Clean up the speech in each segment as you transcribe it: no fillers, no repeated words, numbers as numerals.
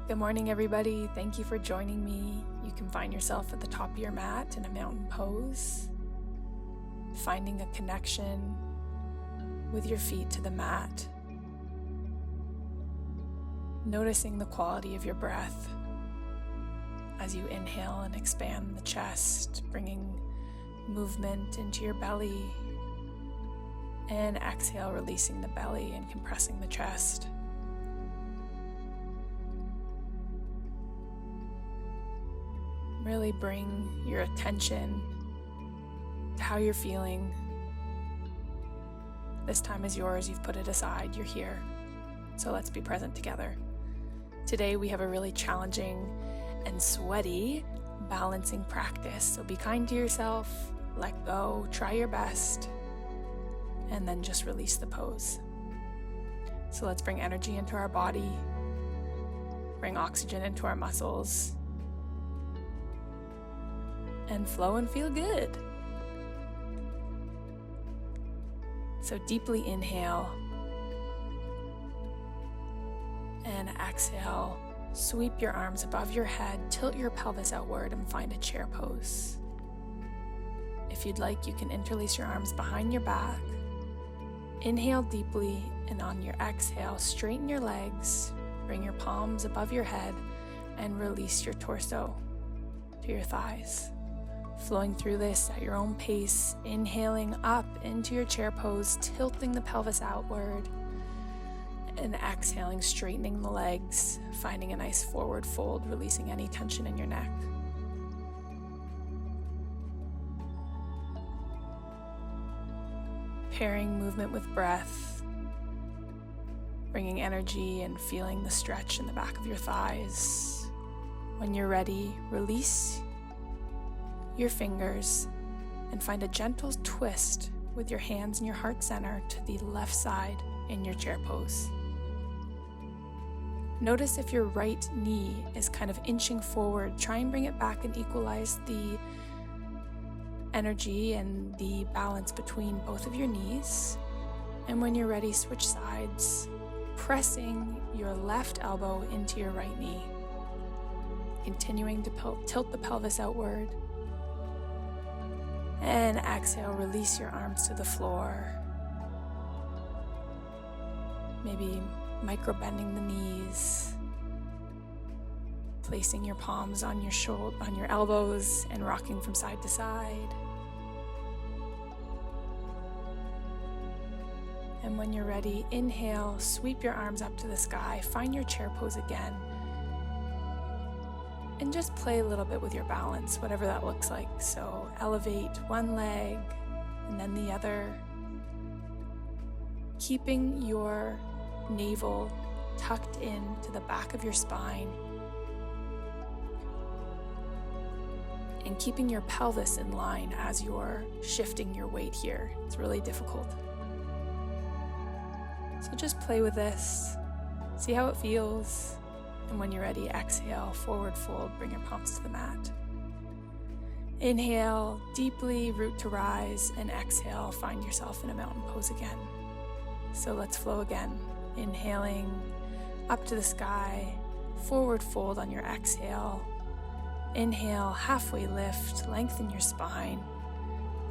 Good morning, everybody. Thank you for joining me. You can find yourself at the top of your mat in a mountain pose, finding a connection with your feet to the mat, noticing the quality of your breath as you inhale and expand the chest, bringing movement into your belly, and exhale, releasing the belly and compressing the chest. Really bring your attention to how you're feeling. This time is yours. You've put it aside. You're here. So let's be present together. Today we have a really challenging and sweaty balancing practice. So be kind to yourself, let go, try your best, and then just release the pose. So let's bring energy into our body, bring oxygen into our muscles, and flow and feel good. So deeply inhale and exhale. Sweep your arms above your head, tilt your pelvis outward, and find a chair pose. If you'd like, you can interlace your arms behind your back. Inhale deeply, and on your exhale, straighten your legs, bring your palms above your head, and release your torso to your thighs. Flowing through this at your own pace, inhaling up into your chair pose, tilting the pelvis outward, and exhaling, straightening the legs, finding a nice forward fold, releasing any tension in your neck. Pairing movement with breath, bringing energy and feeling the stretch in the back of your thighs. When you're ready, release your fingers and find a gentle twist with your hands in your heart center to the left side in your chair pose. Notice if your right knee is kind of inching forward. Try and bring it back and equalize the energy and the balance between both of your knees. And when you're ready, switch sides, pressing your left elbow into your right knee, continuing to tilt the pelvis outward. And exhale, release your arms to the floor. Maybe micro-bending the knees, placing your palms on your elbows and rocking from side to side. And when you're ready, inhale, sweep your arms up to the sky, find your chair pose again, and just play a little bit with your balance, whatever that looks like. So elevate one leg and then the other, keeping your navel tucked in to the back of your spine and keeping your pelvis in line as you're shifting your weight here. It's really difficult. So just play with this, see how it feels. And when you're ready, exhale, forward fold, bring your palms to the mat. Inhale deeply, root to rise, and exhale, find yourself in a mountain pose again. So let's flow again. Inhaling up to the sky, forward fold on your exhale. Inhale, halfway lift, lengthen your spine.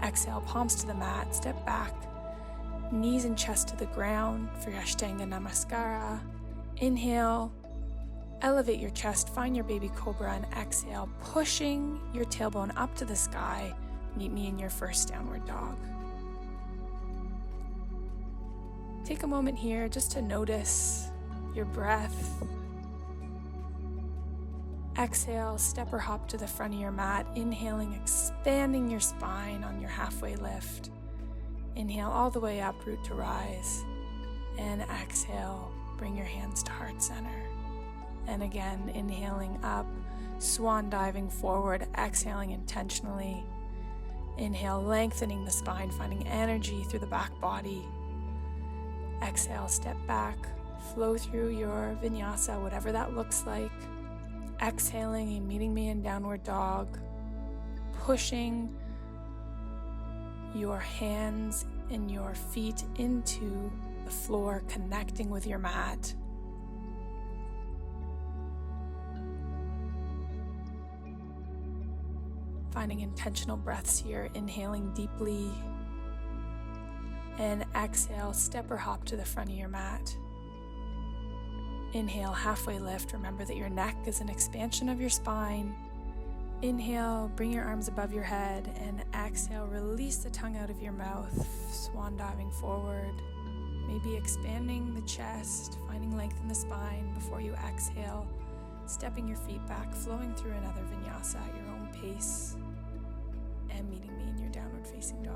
Exhale, palms to the mat, step back, knees and chest to the ground for your Ashtanga Namaskara. Inhale, elevate your chest, find your baby cobra, and exhale, pushing your tailbone up to the sky. Meet me in your first downward dog. Take a moment here just to notice your breath. Exhale, step or hop to the front of your mat, inhaling, expanding your spine on your halfway lift. Inhale all the way up, root to rise, and exhale, bring your hands to heart center. And again, inhaling up, swan diving forward, exhaling intentionally. Inhale, lengthening the spine, finding energy through the back body. Exhale, step back, flow through your vinyasa, whatever that looks like. Exhaling and meeting me in downward dog, pushing your hands and your feet into the floor, connecting with your mat. finding intentional breaths here, inhaling deeply, and exhale, step or hop to the front of your mat. Inhale, halfway lift. Remember that your neck is an expansion of your spine. Inhale, bring your arms above your head, and exhale, release the tongue out of your mouth, swan diving forward, maybe expanding the chest, finding length in the spine before you exhale, stepping your feet back, flowing through another vinyasa at your own pace, and meeting me in your downward facing dog.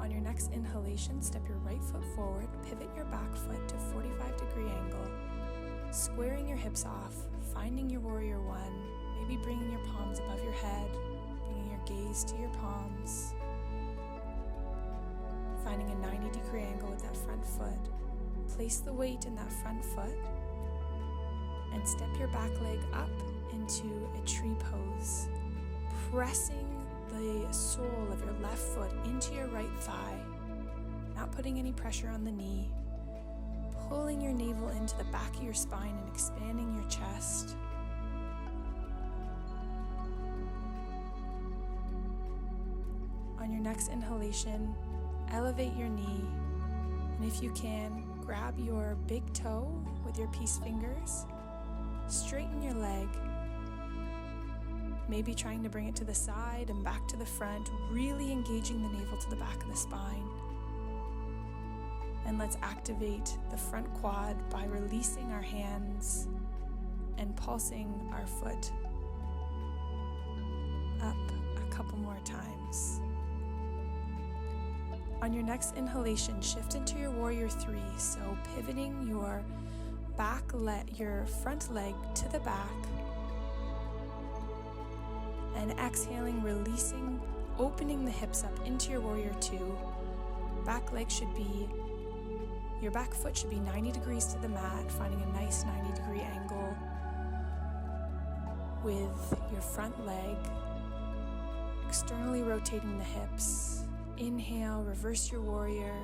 On your next inhalation, step your right foot forward, pivot your back foot to 45-degree angle, squaring your hips off, finding your warrior one, maybe bringing your palms above your head, bringing your gaze to your palms, finding a 90-degree angle with that front foot. Place the weight in that front foot and step your back leg up into a tree pose, pressing the sole of your left foot into your right thigh, not putting any pressure on the knee, pulling your navel into the back of your spine and expanding your chest. On your next inhalation, elevate your knee, and if you can, grab your big toe with your peace fingers, straighten your leg, maybe trying to bring it to the side and back to the front, really engaging the navel to the back of the spine. And let's activate the front quad by releasing our hands and pulsing our foot up a couple more times. On your next inhalation, shift into your warrior three, so pivoting your your front leg to the back, and exhaling, releasing, opening the hips up into your warrior two. Your back foot should be 90 degrees to the mat, finding a nice 90-degree angle with your front leg, externally rotating the hips. Inhale, reverse your warrior,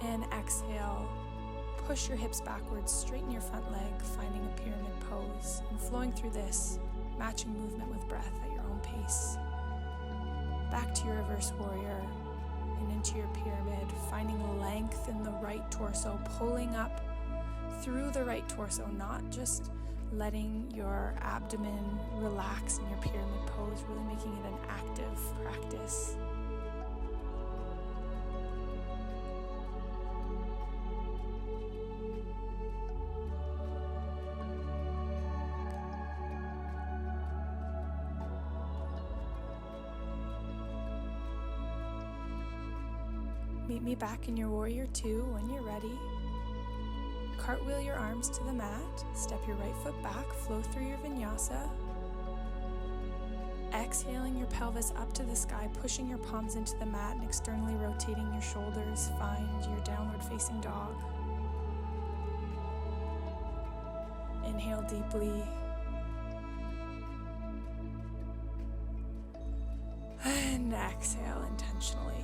and exhale, push your hips backwards, straighten your front leg, finding a pyramid pose, and flowing through this, matching movement with breath at your own pace. Back to your reverse warrior and into your pyramid, finding length in the right torso, pulling up through the right torso, not just letting your abdomen relax in your pyramid pose, really making it an active practice. Meet me back in your warrior two when you're ready. Cartwheel your arms to the mat, step your right foot back, flow through your vinyasa. Exhaling your pelvis up to the sky, pushing your palms into the mat and externally rotating your shoulders. Find your downward facing dog. Inhale deeply. And exhale intentionally.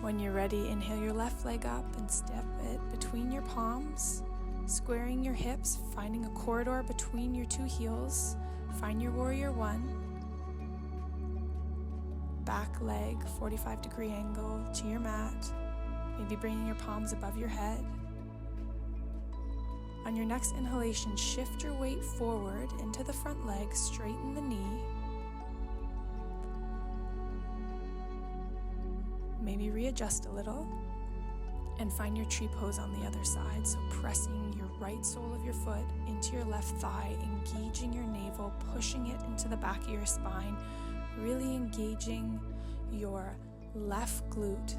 When you're ready, inhale your left leg up and step it between your palms, squaring your hips, finding a corridor between your two heels. Find your warrior one. Back leg, 45-degree angle to your mat, maybe bringing your palms above your head. On your next inhalation, shift your weight forward into the front leg, straighten the knee. Maybe readjust a little and find your tree pose on the other side. So pressing your right sole of your foot into your left thigh, engaging your navel, pushing it into the back of your spine, really engaging your left glute,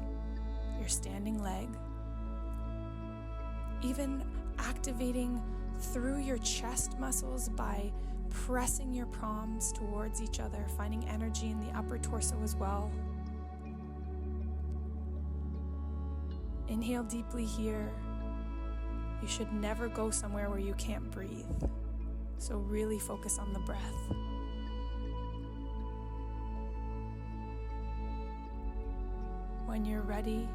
your standing leg. Even activating through your chest muscles by pressing your palms towards each other, finding energy in the upper torso as well. Inhale deeply here. You should never go somewhere where you can't breathe. So really focus on the breath. When you're ready,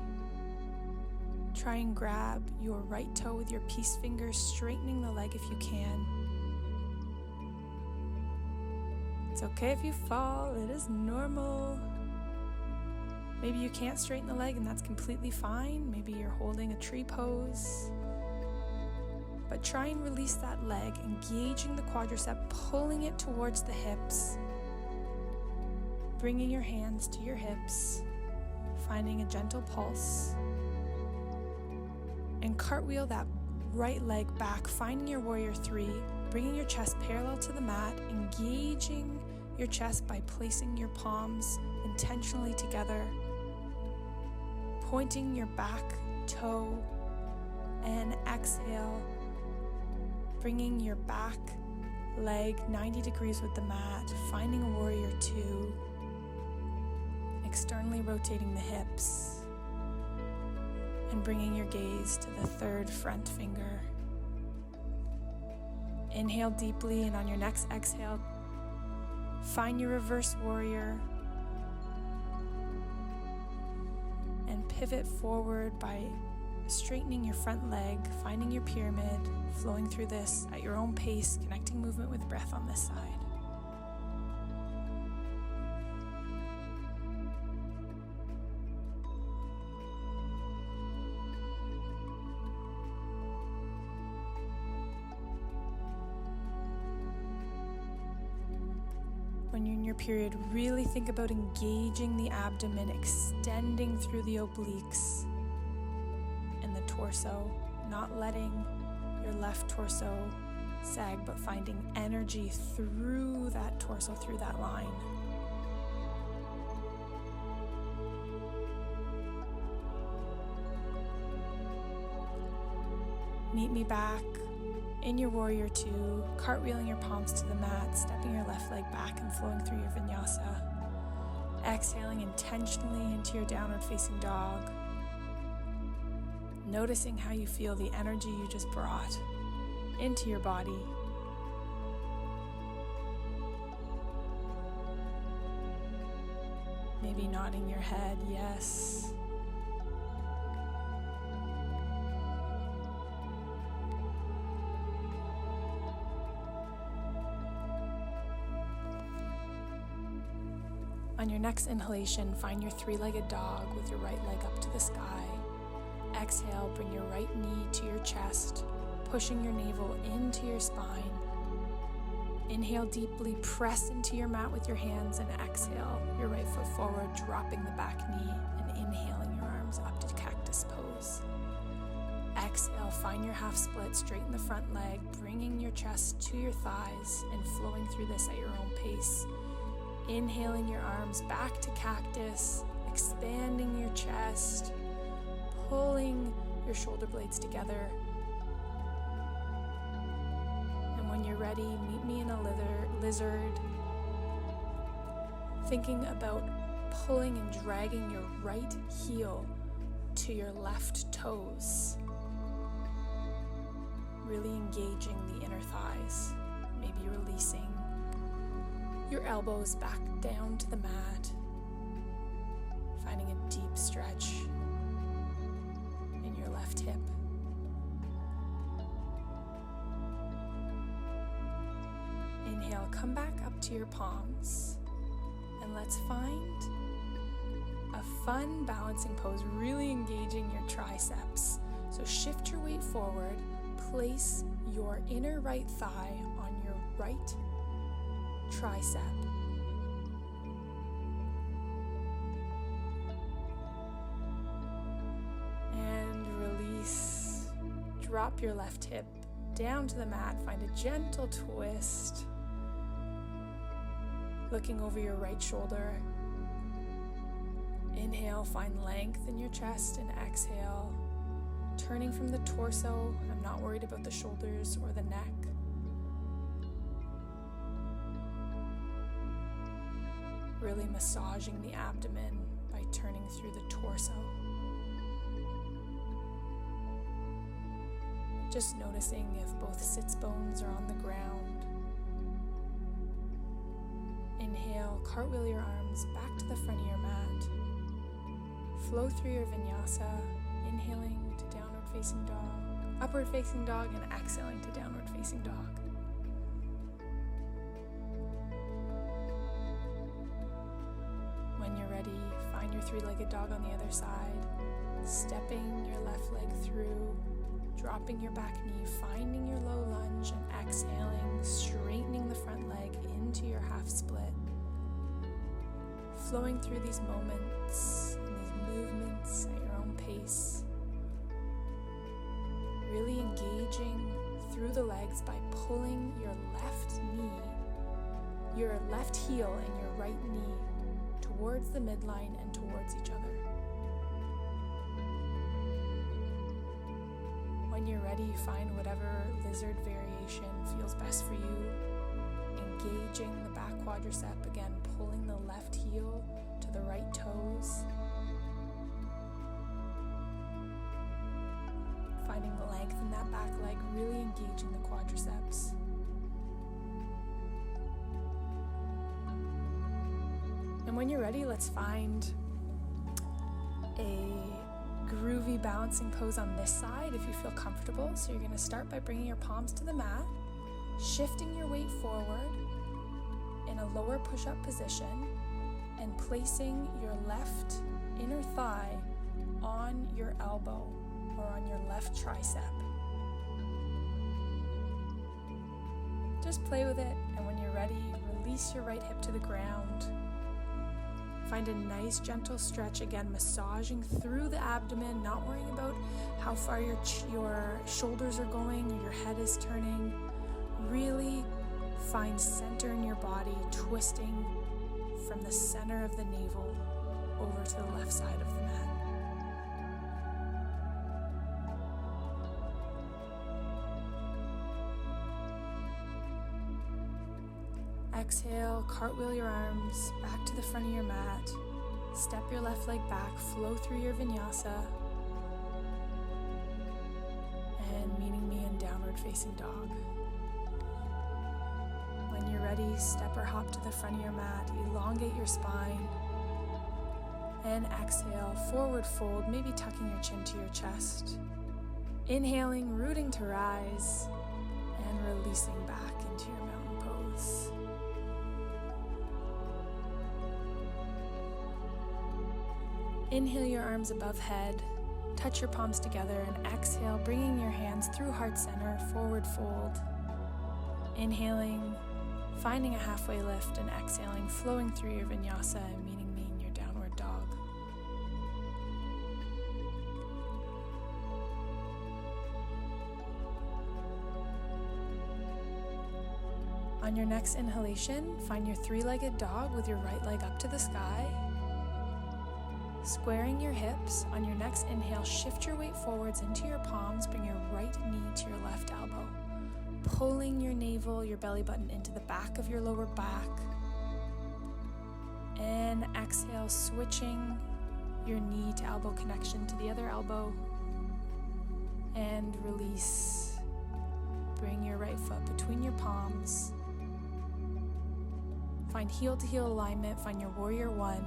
try and grab your right toe with your peace finger, straightening the leg if you can. It's okay if you fall, it is normal. Maybe you can't straighten the leg and that's completely fine. Maybe you're holding a tree pose. But try and release that leg, engaging the quadricep, pulling it towards the hips. Bringing your hands to your hips, finding a gentle pulse. And cartwheel that right leg back, finding your warrior three, bringing your chest parallel to the mat, engaging your chest by placing your palms intentionally together, pointing your back toe, and exhale, bringing your back leg 90 degrees with the mat, finding a warrior two, externally rotating the hips, and bringing your gaze to the third front finger. Inhale deeply, and on your next exhale, find your reverse warrior and pivot forward by straightening your front leg, finding your pyramid, flowing through this at your own pace, connecting movement with breath on this side. When you're in your period, really think about engaging the abdomen, extending through the obliques and the torso, not letting your left torso sag, but finding energy through that torso, through that line. Meet me back in your warrior two, cartwheeling your palms to the mat, stepping your left leg back and flowing through your vinyasa. Exhaling intentionally into your downward facing dog. Noticing how you feel the energy you just brought into your body. Maybe nodding your head, yes. On your next inhalation, find your three-legged dog with your right leg up to the sky. Exhale, bring your right knee to your chest, pushing your navel into your spine. Inhale deeply, press into your mat with your hands, and exhale, your right foot forward, dropping the back knee, and inhaling your arms up to cactus pose. Exhale, find your half split, straighten the front leg, bringing your chest to your thighs and flowing through this at your own pace. Inhaling your arms back to cactus, expanding your chest, pulling your shoulder blades together. And when you're ready, meet me in a lizard. Thinking about pulling and dragging your right heel to your left toes. Really engaging the inner thighs, maybe releasing your elbows back down to the mat, finding a deep stretch in your left hip. Inhale, come back up to your palms, and let's find a fun balancing pose, really engaging your triceps. So shift your weight forward, place your inner right thigh on your right tricep. And release. Drop your left hip down to the mat. Find a gentle twist. Looking over your right shoulder. Inhale, find length in your chest, and exhale. Turning from the torso. I'm not worried about the shoulders or the neck. Really massaging the abdomen by turning through the torso. Just noticing if both sits bones are on the ground. Inhale, cartwheel your arms back to the front of your mat. Flow through your vinyasa, inhaling to downward facing dog, upward facing dog, and exhaling to downward facing dog. When you're ready, find your three-legged dog on the other side, stepping your left leg through, dropping your back knee, finding your low lunge, and exhaling, straightening the front leg into your half split. Flowing through these moments and these movements at your own pace. Really engaging through the legs by pulling your left knee, your left heel and your right knee towards the midline and towards each other. When you're ready, find whatever lizard variation feels best for you. Engaging the back quadricep, again, pulling the left heel to the right toes. Finding the length in that back leg, really engaging the quadriceps. And when you're ready, let's find a groovy balancing pose on this side if you feel comfortable. So you're going to start by bringing your palms to the mat, shifting your weight forward in a lower push-up position, and placing your left inner thigh on your elbow or on your left tricep. Just play with it, and when you're ready, release your right hip to the ground. Find a nice gentle stretch, again massaging through the abdomen, not worrying about how far your shoulders are going or your head is turning. Really find center in your body, twisting from the center of the navel over to the left side of the mat. Exhale, cartwheel your arms back to the front of your mat. Step your left leg back, flow through your vinyasa. And meeting me in downward facing dog. When you're ready, step or hop to the front of your mat, elongate your spine. And exhale, forward fold, maybe tucking your chin to your chest. Inhaling, rooting to rise, and releasing back into your mountain pose. Inhale your arms above head, touch your palms together, and exhale, bringing your hands through heart center, forward fold. Inhaling, finding a halfway lift, and exhaling, flowing through your vinyasa and meeting me in your downward dog. On your next inhalation, find your three-legged dog with your right leg up to the sky. Squaring your hips, on your next inhale, shift your weight forwards into your palms, bring your right knee to your left elbow, pulling your navel, your belly button into the back of your lower back. And exhale, switching your knee to elbow connection to the other elbow. And release. Bring your right foot between your palms. Find heel to heel alignment, find your warrior one.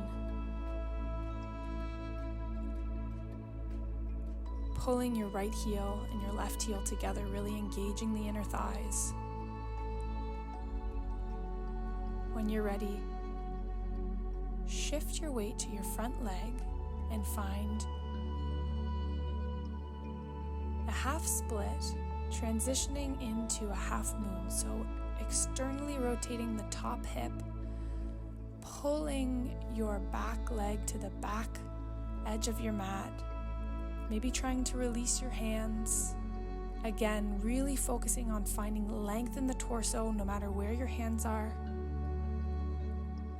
Pulling your right heel and your left heel together, really engaging the inner thighs. When you're ready, shift your weight to your front leg and find a half split, transitioning into a half moon. So externally rotating the top hip, pulling your back leg to the back edge of your mat. Maybe trying to release your hands. Again, really focusing on finding length in the torso no matter where your hands are.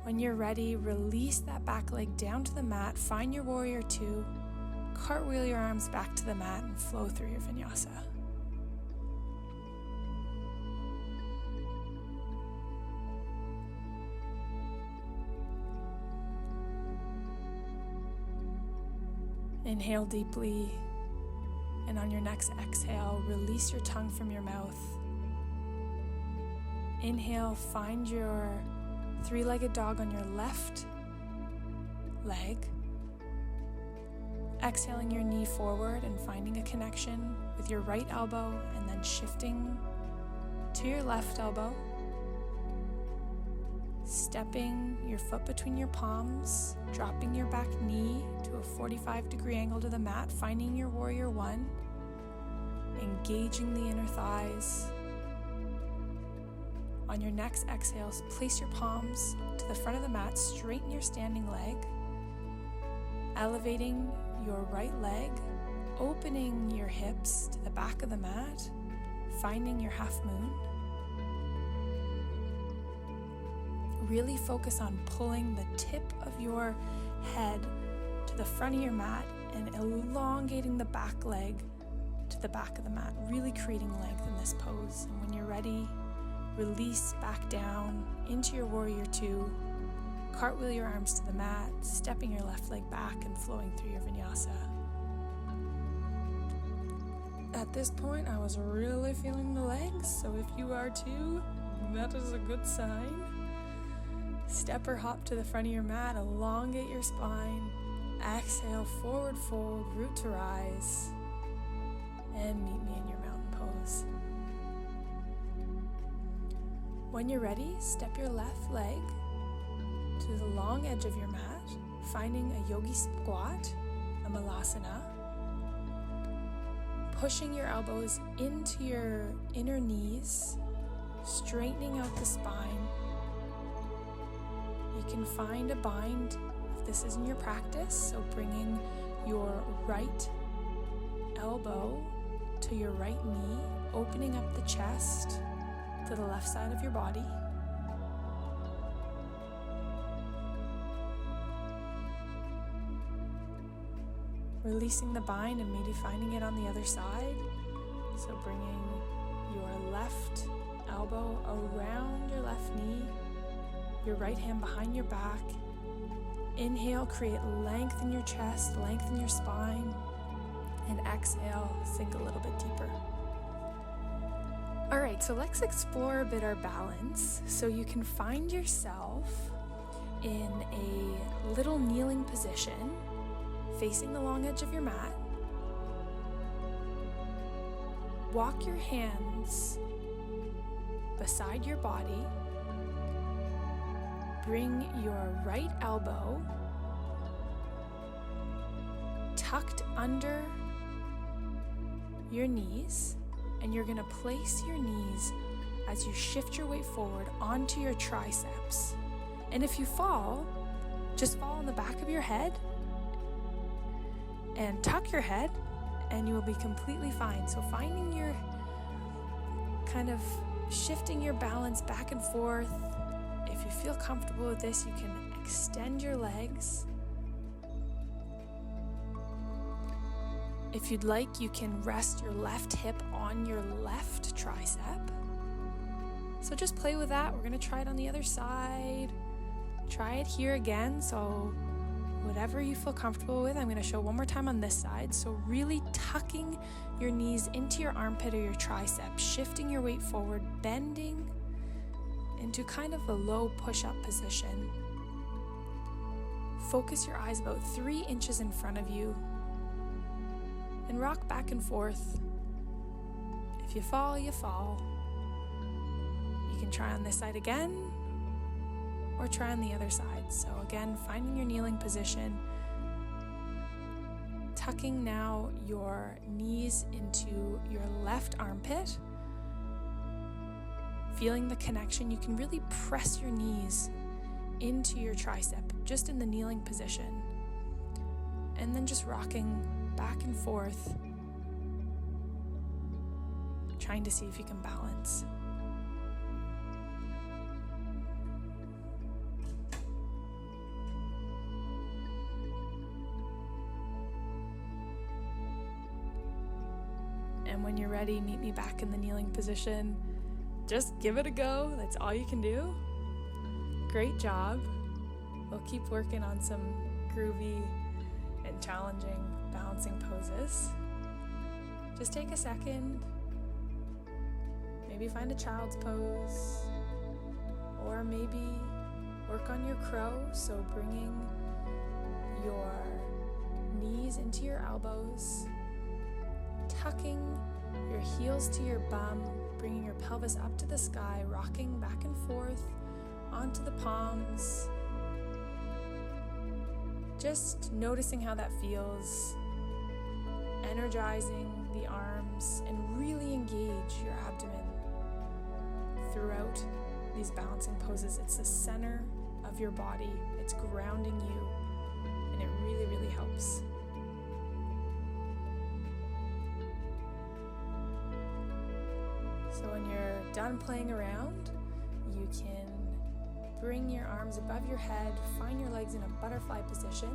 When you're ready, release that back leg down to the mat, find your warrior two, cartwheel your arms back to the mat and flow through your vinyasa. Inhale deeply, and on your next exhale, release your tongue from your mouth. Inhale, find your three-legged dog on your left leg. Exhaling your knee forward and finding a connection with your right elbow, and then shifting to your left elbow. Stepping your foot between your palms, dropping your back knee to a 45-degree angle to the mat, finding your warrior one, engaging the inner thighs. On your next exhale, place your palms to the front of the mat, straighten your standing leg, elevating your right leg, opening your hips to the back of the mat, finding your half moon. Really focus on pulling the tip of your head to the front of your mat and elongating the back leg to the back of the mat, really creating length in this pose. And when you're ready, release back down into your warrior two, cartwheel your arms to the mat, stepping your left leg back and flowing through your vinyasa. At this point, I was really feeling the legs, so if you are too, that is a good sign. Step or hop to the front of your mat, elongate your spine, exhale, forward fold, root to rise, and meet me in your mountain pose. When you're ready, step your left leg to the long edge of your mat, finding a yogi squat, a malasana, pushing your elbows into your inner knees, straightening out the spine. You can find a bind if this isn't your practice, so bringing your right elbow to your right knee, opening up the chest to the left side of your body. Releasing the bind and maybe finding it on the other side. So bringing your left elbow around your left knee, your right hand behind your back. Inhale, create length in your chest, length in your spine. And exhale, sink a little bit deeper. All right, so let's explore a bit our balance. So you can find yourself in a little kneeling position, facing the long edge of your mat. Walk your hands beside your body. Bring your right elbow tucked under your knees, and you're going to place your knees as you shift your weight forward onto your triceps. And if you fall, just fall on the back of your head and tuck your head, and you will be completely fine. So finding your kind of shifting your balance back and forth. If you feel comfortable with this, you can extend your legs. If you'd like, you can rest your left hip on your left tricep. So just play with that. We're going to try it on the other side. Try it here again. So whatever you feel comfortable with, I'm going to show one more time on this side. So really tucking your knees into your armpit or your tricep, shifting your weight forward, bending into kind of a low push-up position. Focus your eyes about 3 inches in front of you and rock back and forth. If you fall, you fall. You can try on this side again or try on the other side. So again, finding your kneeling position, tucking now your knees into your left armpit, feeling the connection. You can really press your knees into your tricep, just in the kneeling position. And then just rocking back and forth, trying to see if you can balance. And when you're ready, meet me back in the kneeling position. Just give it a go. That's all you can do. Great job. We'll keep working on some groovy and challenging balancing poses. Just take a second. Maybe find a child's pose. Or maybe work on your crow. So bringing your knees into your elbows, tucking your heels to your bum, bringing your pelvis up to the sky, rocking back and forth onto the palms. Just noticing how that feels, energizing the arms, and really engage your abdomen throughout these balancing poses. It's the center of your body. It's grounding you, and it really, really helps. So when you're done playing around, you can bring your arms above your head, find your legs in a butterfly position,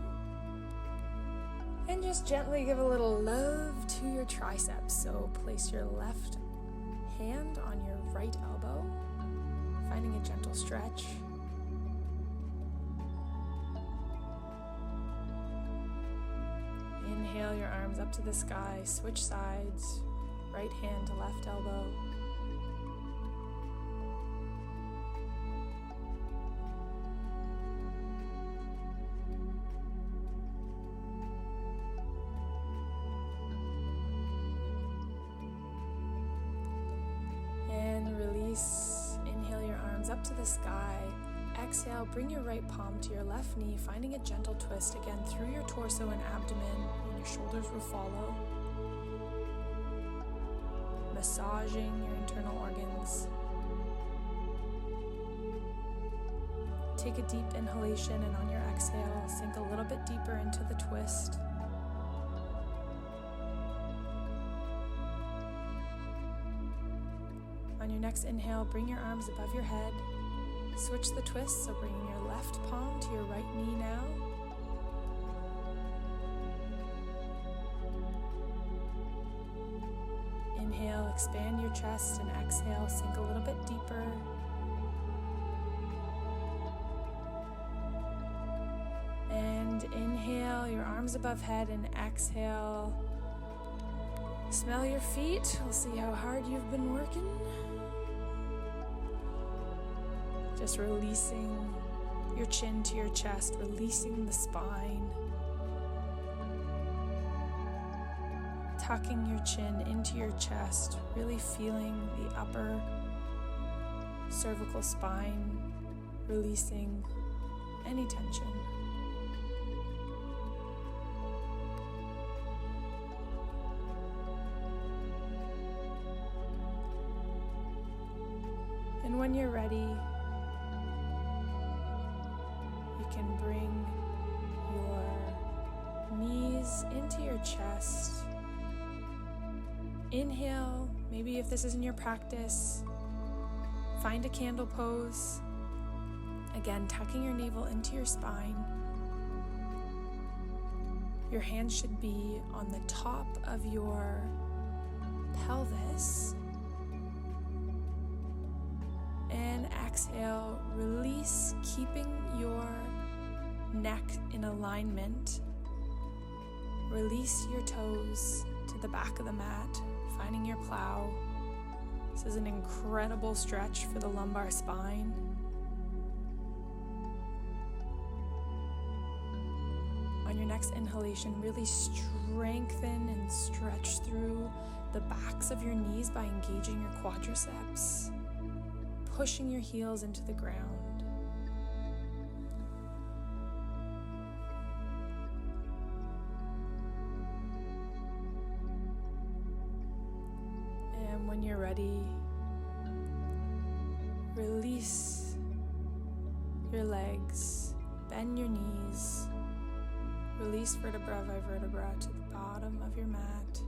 and just gently give a little love to your triceps. So place your left hand on your right elbow, finding a gentle stretch. Inhale your arms up to the sky, switch sides, right hand to left elbow. Inhale your arms up to the sky. Exhale, bring your right palm to your left knee, finding a gentle twist again through your torso and abdomen, and your shoulders will follow. Massaging your internal organs. Take a deep inhalation, and on your exhale, sink a little bit deeper into the twist. On your next inhale, bring your arms above your head. Switch the twist, so bringing your left palm to your right knee now. Inhale, expand your chest, and exhale, sink a little bit deeper. And inhale, your arms above head, and exhale. Smell your feet. We'll see how hard you've been working. Just releasing your chin to your chest, releasing the spine. Tucking your chin into your chest, really feeling the upper cervical spine, releasing any tension. And when you're ready, you can bring your knees into your chest. Inhale, maybe if this isn't your practice, find a candle pose. Again, tucking your navel into your spine. Your hands should be on the top of your pelvis. And exhale, release, keeping your neck in alignment. Release your toes to the back of the mat, finding your plow. This is an incredible stretch for the lumbar spine. On your next inhalation, really strengthen and stretch through the backs of your knees by engaging your quadriceps, pushing your heels into the ground. And when you're ready, release your legs, bend your knees, release vertebra by vertebra to the bottom of your mat.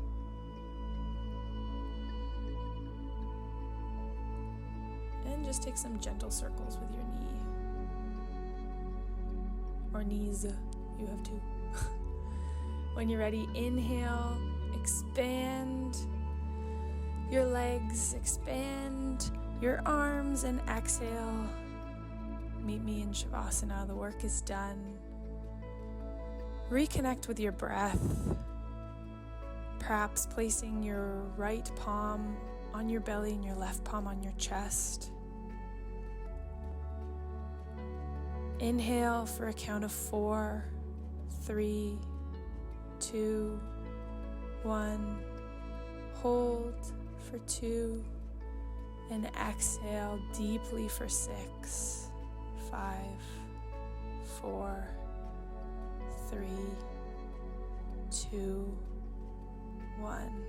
And just take some gentle circles with your knee. Or knees, you have two. When you're ready, inhale, expand your legs, expand your arms, and exhale. Meet me in Shavasana. The work is done. Reconnect with your breath, perhaps placing your right palm on your belly and your left palm on your chest. Inhale for a count of 4, 3, 2, 1. Hold for 2, and exhale deeply for 6, 5, 4, 3, 2, 1.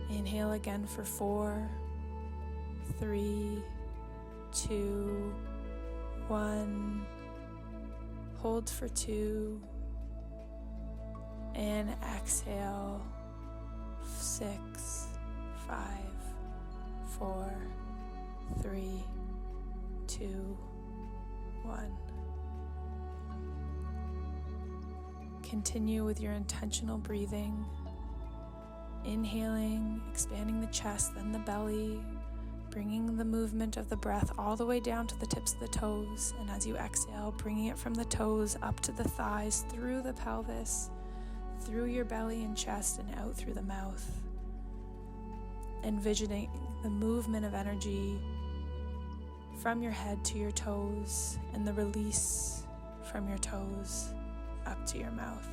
Inhale again for 4, 3, 2, 1. Hold for 2, and exhale 6, 5, 4, 3, 2, 1. Continue with your intentional breathing. Inhaling, expanding the chest, then the belly, bringing the movement of the breath all the way down to the tips of the toes. And as you exhale, bringing it from the toes up to the thighs, through the pelvis, through your belly and chest, and out through the mouth. Envisioning the movement of energy from your head to your toes, and the release from your toes up to your mouth.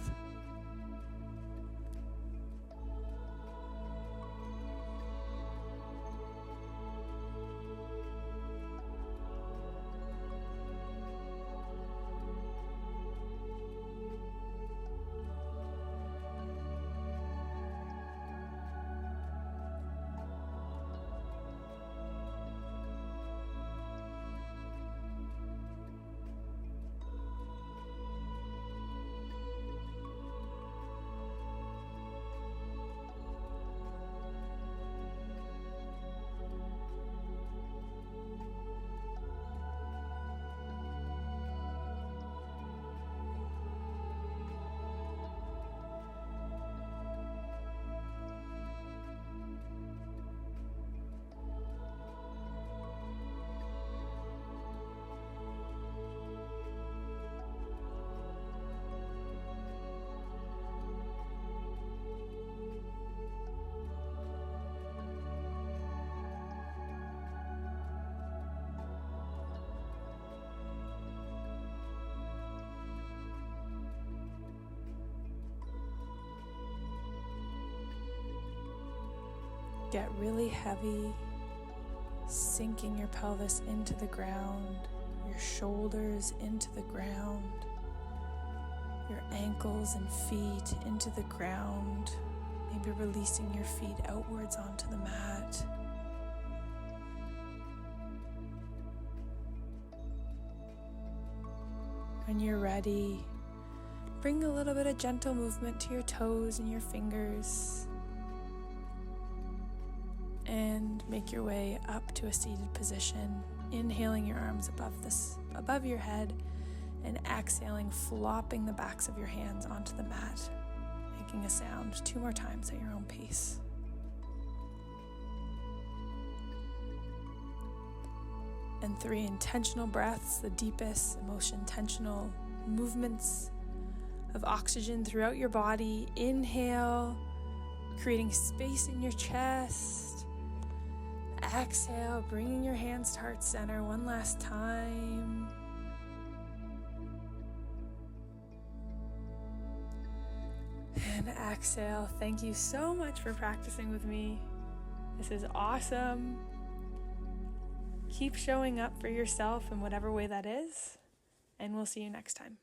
Get really heavy, sinking your pelvis into the ground, your shoulders into the ground, your ankles and feet into the ground, maybe releasing your feet outwards onto the mat. When you're ready, bring a little bit of gentle movement to your toes and your fingers, and make your way up to a seated position, inhaling your arms above your head, and exhaling, flopping the backs of your hands onto the mat, making a sound 2 more times at your own pace. And 3 intentional breaths, the deepest, most intentional movements of oxygen throughout your body. Inhale, creating space in your chest. Exhale, bringing your hands to heart center one last time. And exhale. Thank you so much for practicing with me. This is awesome. Keep showing up for yourself in whatever way that is, and we'll see you next time.